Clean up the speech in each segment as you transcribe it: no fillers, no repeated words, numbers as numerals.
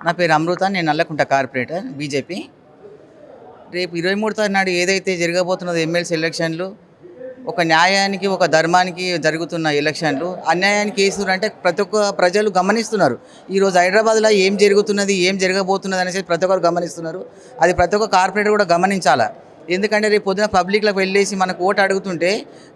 నా పేరు అమృత, నేను నల్లకుంట కార్పొరేటర్ బీజేపీ. రేపు 23 తారీఖు నాడు ఏదైతే జరగబోతున్నదో ఎమ్మెల్సీ ఎలక్షన్లు, ఒక న్యాయానికి ఒక ధర్మానికి జరుగుతున్న ఎలక్షన్లు, అన్యాయానికి వేస్తున్నారంటే ప్రతి ఒక్క ప్రజలు గమనిస్తున్నారు. ఈరోజు హైదరాబాద్లో ఏం జరుగుతున్నది, ఏం జరగబోతున్నది అనేసి ప్రతి ఒక్కరు గమనిస్తున్నారు. అది ప్రతి ఒక్క కార్పొరేటర్ కూడా గమనించాలా. ఎందుకంటే రేపు పొద్దున పబ్లిక్లోకి వెళ్ళేసి మనకు ఓటు అడుగుతుంటే,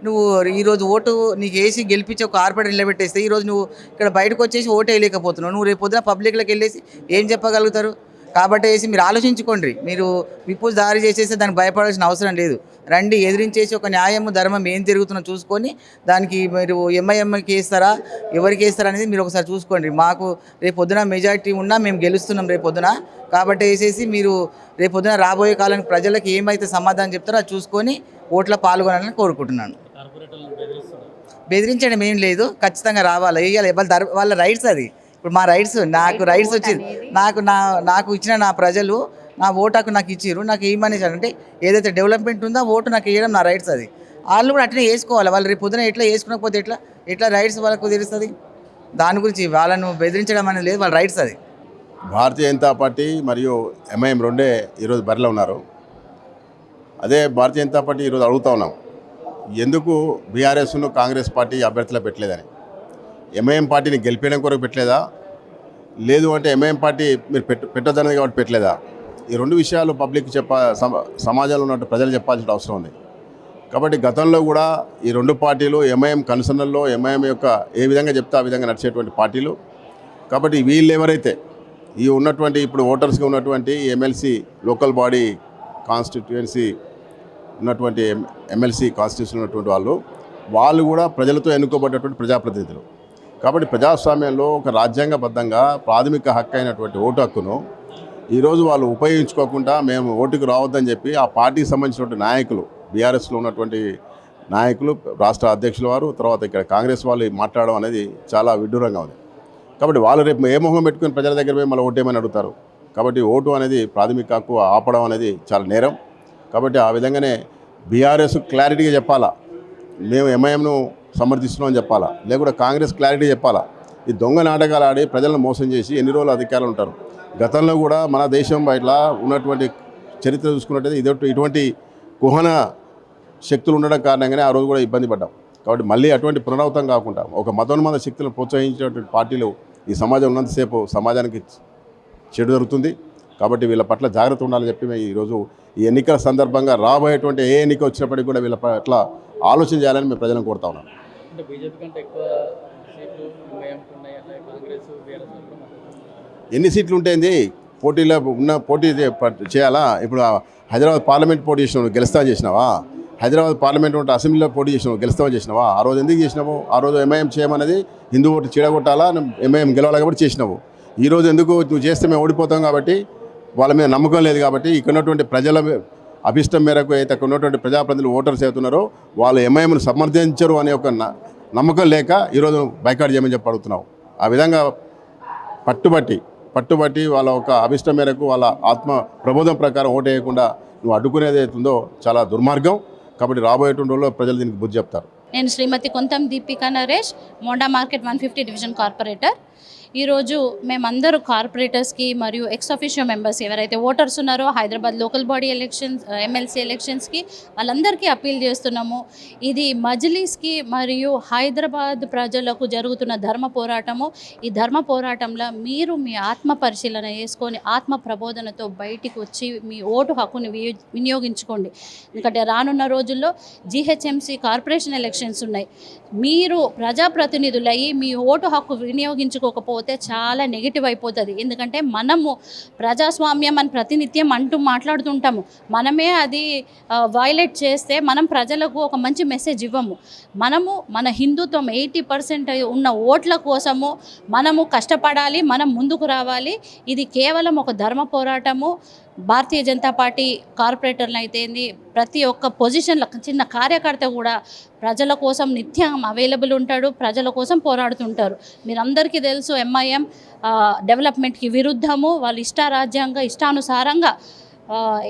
నువ్వు ఈరోజు ఓటు నీకు వేసి గెలిపించి ఒక కార్పొరేటర్ నిలబెట్టేస్తే, ఈరోజు నువ్వు ఇక్కడ బయటకు వచ్చేసి ఓటు వేయలేకపోతున్నావు. నువ్వు రేపు పొద్దున పబ్లిక్లోకి వెళ్ళేసి ఏం చెప్పగలుగుతారు? కాబట్టి మీరు ఆలోచించుకోండి. మీరు విప్పులు దారి చేసేస్తే దానికి భయపడాల్సిన అవసరం లేదు. రండి, ఎదిరించేసి ఒక న్యాయము ధర్మం ఏం జరుగుతుందో చూసుకొని దానికి మీరు ఎంఐఎంకి వేస్తారా, ఎవరికి వేస్తారా అనేది మీరు ఒకసారి చూసుకోండి. మాకు రేపు పొద్దున మెజారిటీ ఉన్నా మేము గెలుస్తున్నాం రేపు పొద్దున. కాబట్టి మీరు రేపు పొద్దున రాబోయే కాలానికి ప్రజలకు ఏమైతే సమాధానం చెప్తారో అది చూసుకొని ఓట్లో పాల్గొనాలని కోరుకుంటున్నాను. బెదిరించడం ఏం లేదు, ఖచ్చితంగా రావాలి, వేయాలి. వాళ్ళ రైట్స్ అది. ఇప్పుడు మా రైట్స్, నాకు రైట్స్ వచ్చింది, నాకు ఇచ్చిన నా ప్రజలు నా ఓటాకు నాకు ఇచ్చిర్రు, నాకు ఏమనేసి అంటే ఏదైతే డెవలప్మెంట్ ఉందో ఓటు నాకు వేయడం నా రైట్స్. అది వాళ్ళు కూడా అట్లనే వేసుకోవాలి. వాళ్ళు రేపు పొద్దున ఎట్లా వేసుకోకపోతే ఎట్లా రైట్స్ వాళ్ళకు తెలుస్తుంది? దాని గురించి వాళ్ళను బెదిరించడం అనేది లేదు, వాళ్ళ రైట్స్ అది. భారతీయ జనతా పార్టీ మరియు ఎంఐఎం రెండే ఈరోజు బరిలో ఉన్నారు. అదే భారతీయ జనతా పార్టీ ఈరోజు అడుగుతూ ఉన్నాం, ఎందుకు బీఆర్ఎస్ను కాంగ్రెస్ పార్టీ అభ్యర్థులు పెట్టలేదని. ఎంఐఎం పార్టీని గెలిపేయడం కొరకు పెట్టలేదా, లేదు అంటే ఎంఐఎం పార్టీ మీరు పెట్టొద్దన్నది కాబట్టి పెట్టలేదా? ఈ రెండు విషయాలు పబ్లిక్ సమాజంలో ఉన్న ప్రజలు చెప్పాల్సిన అవసరం ఉంది. కాబట్టి గతంలో కూడా ఈ రెండు పార్టీలు ఎంఐఎం కన్సర్నల్లో ఎంఐఎం యొక్క ఏ విధంగా చెప్తే ఆ విధంగా నడిచేటువంటి పార్టీలు. కాబట్టి వీళ్ళు ఎవరైతే ఈ ఉన్నటువంటి ఇప్పుడు ఓటర్స్గా ఉన్నటువంటి ఎమ్మెల్సీ లోకల్ బాడీ కాన్స్టిట్యుయెన్సీ ఉన్నటువంటి ఎమ్మెల్సీ కాన్స్టిట్యూన్సీ ఉన్నటువంటి వాళ్ళు కూడా ప్రజలతో ఎన్నుకోబడ్డటువంటి ప్రజాప్రతినిధులు. కాబట్టి ప్రజాస్వామ్యంలో ఒక రాజ్యాంగబద్ధంగా ప్రాథమిక హక్కు అయినటువంటి ఓటు హక్కును ఈరోజు వాళ్ళు ఉపయోగించుకోకుండా మేము ఓటుకు రావద్దని చెప్పి ఆ పార్టీకి సంబంధించినటువంటి నాయకులు, బీఆర్ఎస్లో ఉన్నటువంటి నాయకులు, రాష్ట్ర అధ్యక్షుల వారు, తర్వాత ఇక్కడ కాంగ్రెస్ వాళ్ళు మాట్లాడడం అనేది చాలా విడ్డూరంగా ఉంది. కాబట్టి వాళ్ళు రేపు ఏ మొహం పెట్టుకుని ప్రజల దగ్గర పోయి మళ్ళీ ఓటేమని అడుగుతారు. కాబట్టి ఓటు అనేది ప్రాథమిక హక్కు, ఆపడం అనేది చాలా నేరం. కాబట్టి ఆ విధంగానే బీఆర్ఎస్ క్లారిటీగా చెప్పాలా, మేము ఎంఐఎంను సమర్థిస్తున్నామని చెప్పాలా, లేకుంటే కాంగ్రెస్ క్లారిటీ చెప్పాలా. ఈ దొంగ నాటకాలు ఆడి ప్రజలను మోసం చేసి ఎన్ని రోజులు అధికారులు ఉంటారు. గతంలో కూడా మన దేశం బయట ఉన్నటువంటి చరిత్ర చూసుకున్నట్టయితే ఇటువంటి కుహన శక్తులు ఉండడం కారణంగానే ఆ రోజు కూడా ఇబ్బంది పడ్డాం. కాబట్టి మళ్ళీ అటువంటి పునరావృతం కాకుండా ఒక మతోన్మాద శక్తులను ప్రోత్సహించేటువంటి పార్టీలు ఈ సమాజం ఉన్నంతసేపు సమాజానికి చెడు జరుగుతుంది. కాబట్టి వీళ్ళ పట్ల జాగ్రత్త ఉండాలని చెప్పి మేము ఈరోజు ఈ ఎన్నికల సందర్భంగా రాబోయేటువంటి ఏ ఎన్నిక వచ్చినప్పటికీ కూడా వీళ్ళ పట్ల ఆలోచన చేయాలని మేము ప్రజలను కోరుతా ఉన్నాం. ఎన్ని సీట్లు ఉంటాయింది పోటీలో పోటీ చేయాలా? ఇప్పుడు హైదరాబాద్ పార్లమెంట్ పోటీ చేసినావు, గెలుస్తా చేసినావా? హైదరాబాద్ పార్లమెంట్ ఉంటే అసెంబ్లీలో పోటీ చేసినావు, గెలుస్తావా చేసినావా? ఆ రోజు ఎందుకు చేసినావు? ఆ రోజు ఎంఐఎం చేయమనేది హిందూ ఓటు చీడగొట్టాలా, ఎంఐఎం గెలవాలి కాబట్టి చేసినావు. ఈరోజు ఎందుకు నువ్వు చేస్తే మేము ఓడిపోతాం కాబట్టి, వాళ్ళ మీద నమ్మకం లేదు కాబట్టి, ఇక్కడ ఉన్నటువంటి ప్రజల అభిష్టం మేరకు అయితే అక్కడ ఉన్నటువంటి ప్రజాప్రతినిధులు ఓటర్స్ అవుతున్నారో వాళ్ళు ఎంఐఎంను సమర్థించరు అనే ఒక నమ్మకం లేక ఈరోజు బైకాట్ చేయమని చెప్పి అడుగుతున్నావు. ఆ విధంగా పట్టుబట్టి వాళ్ళ ఒక అభిష్టం మేరకు వాళ్ళ ఆత్మ ప్రబోధం ప్రకారం ఓటు వేయకుండా నువ్వు అడ్డుకునేది అవుతుందో చాలా దుర్మార్గం. కాబట్టి రాబోయేటువంటి రోజుల్లో ప్రజలు దీనికి బుద్ధి చెప్తారు. నేను Srimati Kontham Deepika Naresh, Monda market 150 division corporator. ఈరోజు మేమందరూ కార్పొరేటర్స్కి మరియు ఎక్స్ అఫీషియో మెంబర్స్ ఎవరైతే ఓటర్స్ ఉన్నారో Hyderabad local body elections, MLC ఎలక్షన్స్కి వాళ్ళందరికీ అప్పీల్ చేస్తున్నాము. ఇది మజ్లిస్కి మరియు హైదరాబాద్ ప్రజలకు జరుగుతున్న ధర్మ పోరాటము. ఈ ధర్మ పోరాటంలో మీరు మీ ఆత్మ పరిశీలన చేసుకొని ఆత్మ ప్రబోధనతో బయటికి వచ్చి మీ ఓటు హక్కుని వినియోగించుకోండి. ఎందుకంటే రానున్న రోజుల్లో జీహెచ్ఎంసీ కార్పొరేషన్ ఎలక్షన్స్ ఉన్నాయి. మీరు ప్రజాప్రతినిధులయ్యి మీ ఓటు హక్కు వినియోగించుకోకపోతే చాలా నెగిటివ్ అయిపోతుంది. ఎందుకంటే మనము ప్రజాస్వామ్యం అని ప్రతినిత్యం మాట్లాడుతుంటాము. మనమే అది వైలేట్ చేస్తే మనం ప్రజలకు ఒక మంచి మెసేజ్ ఇవ్వము. మనము మన హిందుత్వం 80% ఉన్న ఓట్ల కోసము మనము కష్టపడాలి, మనం ముందుకు రావాలి. ఇది కేవలం ఒక ధర్మ పోరాటము. భారతీయ జనతా పార్టీ కార్పొరేటర్లు అయితేంది, ప్రతి ఒక్క పొజిషన్లో చిన్న కార్యకర్త కూడా ప్రజల కోసం నిత్యం అవైలబుల్ ఉంటాడు, ప్రజల కోసం పోరాడుతుంటారు. మీరందరికీ తెలుసు ఎంఐఎం డెవలప్మెంట్కి విరుద్ధము. వాళ్ళు ఇష్టానుసారంగా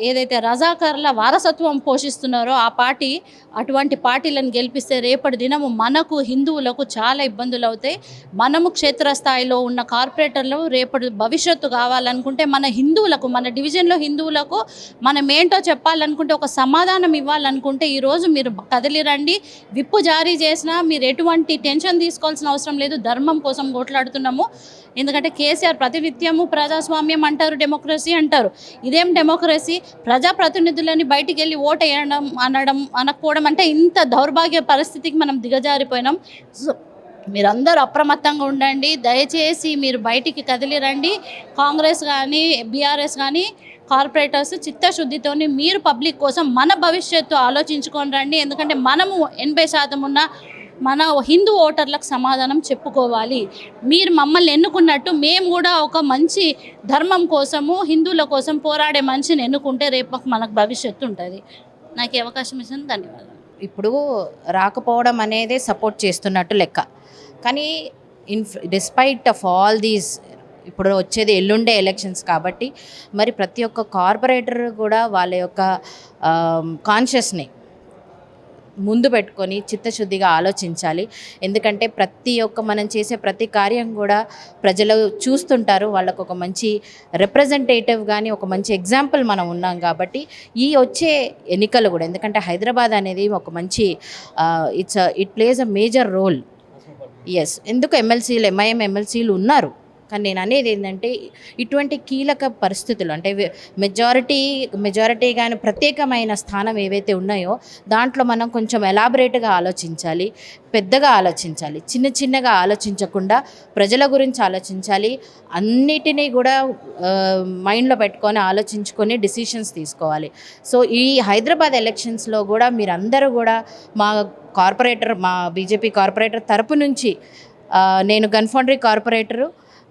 ఏదైతే రజాకార్ల వారసత్వం పోషిస్తున్నారో ఆ పార్టీ, అటువంటి పార్టీలను గెలిపిస్తే రేపటి దినము మనకు హిందువులకు చాలా ఇబ్బందులు అవుతాయి. మనము క్షేత్రస్థాయిలో ఉన్న కార్పొరేటర్లు రేపటి భవిష్యత్తు కావాలనుకుంటే మన హిందువులకు, మన డివిజన్లో హిందువులకు మనం ఏంటో చెప్పాలనుకుంటే, ఒక సమాధానం ఇవ్వాలనుకుంటే ఈరోజు మీరు కదిలి రండి. విప్పు జారీ చేసినా మీరు ఎటువంటి టెన్షన్ తీసుకోవాల్సిన అవసరం లేదు. ధర్మం కోసం కొట్లాడుతున్నాము. ఎందుకంటే కేసీఆర్ ప్రతినిత్యము ప్రజాస్వామ్యం అంటారు, డెమోక్రసీ అంటారు. ఇదేం డెమోక్రసీ? ప్రజాప్రతినిధులని బయటికి వెళ్ళి ఓటు వేయడం అనకపోవడం అంటే ఇంత దౌర్భాగ్య పరిస్థితికి మనం దిగజారిపోయినాం. సో మీరందరూ అప్రమత్తంగా ఉండండి. దయచేసి మీరు బయటికి కదిలి రండి. కాంగ్రెస్ కానీ బీఆర్ఎస్ కానీ కార్పొరేటర్స్ చిత్తశుద్ధితోని మీరు పబ్లిక్ కోసం మన భవిష్యత్తు ఆలోచించుకొని రండి. ఎందుకంటే మనము 80% ఉన్న మన హిందూ ఓటర్లకు సమాధానం చెప్పుకోవాలి. మీరు మమ్మల్ని ఎన్నుకున్నట్టు మేము కూడా ఒక మంచి ధర్మం కోసము, హిందువుల కోసం పోరాడే మనిషిని ఎన్నుకుంటే రేపు మనకు భవిష్యత్తు ఉంటుంది. నాకు ఈ అవకాశం ఇచ్చిన ధన్యవాదాలు. ఇప్పుడు రాకపోవడం అనేది సపోర్ట్ చేస్తున్నట్టు లెక్క. కానీ డిస్పైట్ ఆఫ్ ఆల్ దీస్, ఇప్పుడు వచ్చేది ఎల్లుండే ఎలక్షన్స్ కాబట్టి మరి ప్రతి ఒక్క కార్పొరేటర్ కూడా వాళ్ళ యొక్క కాన్షియస్ని ముందు పెట్టుకొని చిత్తశుద్ధిగా ఆలోచించాలి. ఎందుకంటే ప్రతి ఒక్క మనం చేసే ప్రతి కార్యం కూడా ప్రజలు చూస్తుంటారు. వాళ్ళకు ఒక మంచి రిప్రజెంటేటివ్ కానీ ఒక మంచి ఎగ్జాంపుల్ మనం ఉన్నాం కాబట్టి ఈ వచ్చే ఎన్నికలు కూడా, ఎందుకంటే హైదరాబాద్ అనేది ఒక మంచి it plays a major role. Yes, ఎందుకు ఎమ్మెల్సీలు, ఎంఐఎం ఎమ్మెల్సీలు ఉన్నారు. కానీ నేను అనేది ఏంటంటే ఇటువంటి కీలక పరిస్థితులు అంటే మెజారిటీ కానీ ప్రత్యేకమైన స్థానం ఏవైతే ఉన్నాయో దాంట్లో మనం కొంచెం ఎలాబరేట్గా ఆలోచించాలి, పెద్దగా ఆలోచించాలి. చిన్నగా ఆలోచించకుండా ప్రజల గురించి ఆలోచించాలి. అన్నిటినీ కూడా మైండ్లో పెట్టుకొని ఆలోచించుకొని డిసిషన్స్ తీసుకోవాలి. సో ఈ హైదరాబాద్ ఎలక్షన్స్లో కూడా మీరందరూ కూడా మా బీజేపీ కార్పొరేటర్ తరపు నుంచి, నేను గన్ ఫౌండరీ కార్పొరేటరు,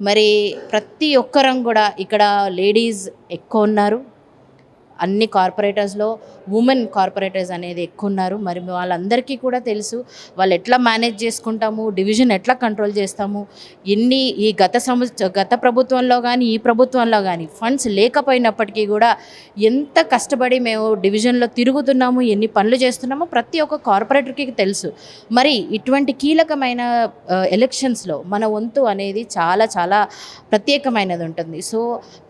మరి ప్రతి ఒక్కరం కూడా ఇక్కడ లేడీస్ ఎక్కువ ఉన్నారు. అన్ని కార్పొరేటర్స్లో ఉమెన్ కార్పొరేటర్స్ అనేది ఎక్కువ ఉన్నారు. మరి వాళ్ళందరికీ కూడా తెలుసు వాళ్ళు ఎట్లా మేనేజ్ చేసుకుంటాము, డివిజన్ ఎట్లా కంట్రోల్ చేస్తాము. ఈ గత ప్రభుత్వంలో కానీ ఈ ప్రభుత్వంలో కానీ ఫండ్స్ లేకపోయినప్పటికీ కూడా ఎంత కష్టపడి మేము డివిజన్లో తిరుగుతున్నాము, ఎన్ని పనులు చేస్తున్నామో ప్రతి ఒక్క కార్పొరేటర్కి తెలుసు. మరి ఇటువంటి కీలకమైన ఎలక్షన్స్లో మన వంతు అనేది చాలా చాలా ప్రత్యేకమైనది ఉంటుంది. సో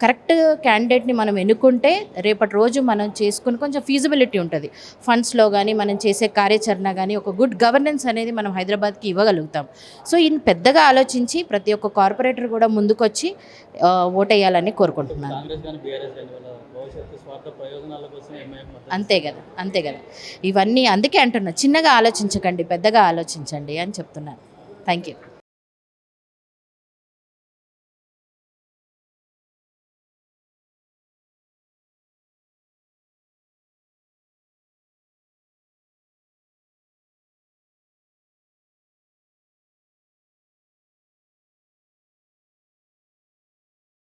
కరెక్ట్ క్యాండిడేట్ని మనం ఎన్నుకుంటే రేపటి రోజు మనం చేసుకుని కొంచెం ఫీజిబిలిటీ ఉంటుంది. ఫండ్స్లో కానీ మనం చేసే కార్యాచరణ కానీ ఒక గుడ్ గవర్నెన్స్ అనేది మనం హైదరాబాద్కి ఇవ్వగలుగుతాం. సో ఈయన పెద్దగా ఆలోచించి ప్రతి ఒక్క కార్పొరేటర్ కూడా ముందుకొచ్చి ఓటేయాలని కోరుకుంటున్నాను. అంతే కదా ఇవన్నీ అందుకే అంటున్నా, చిన్నగా ఆలోచించకండి, పెద్దగా ఆలోచించండి అని చెప్తున్నాను. Thank you.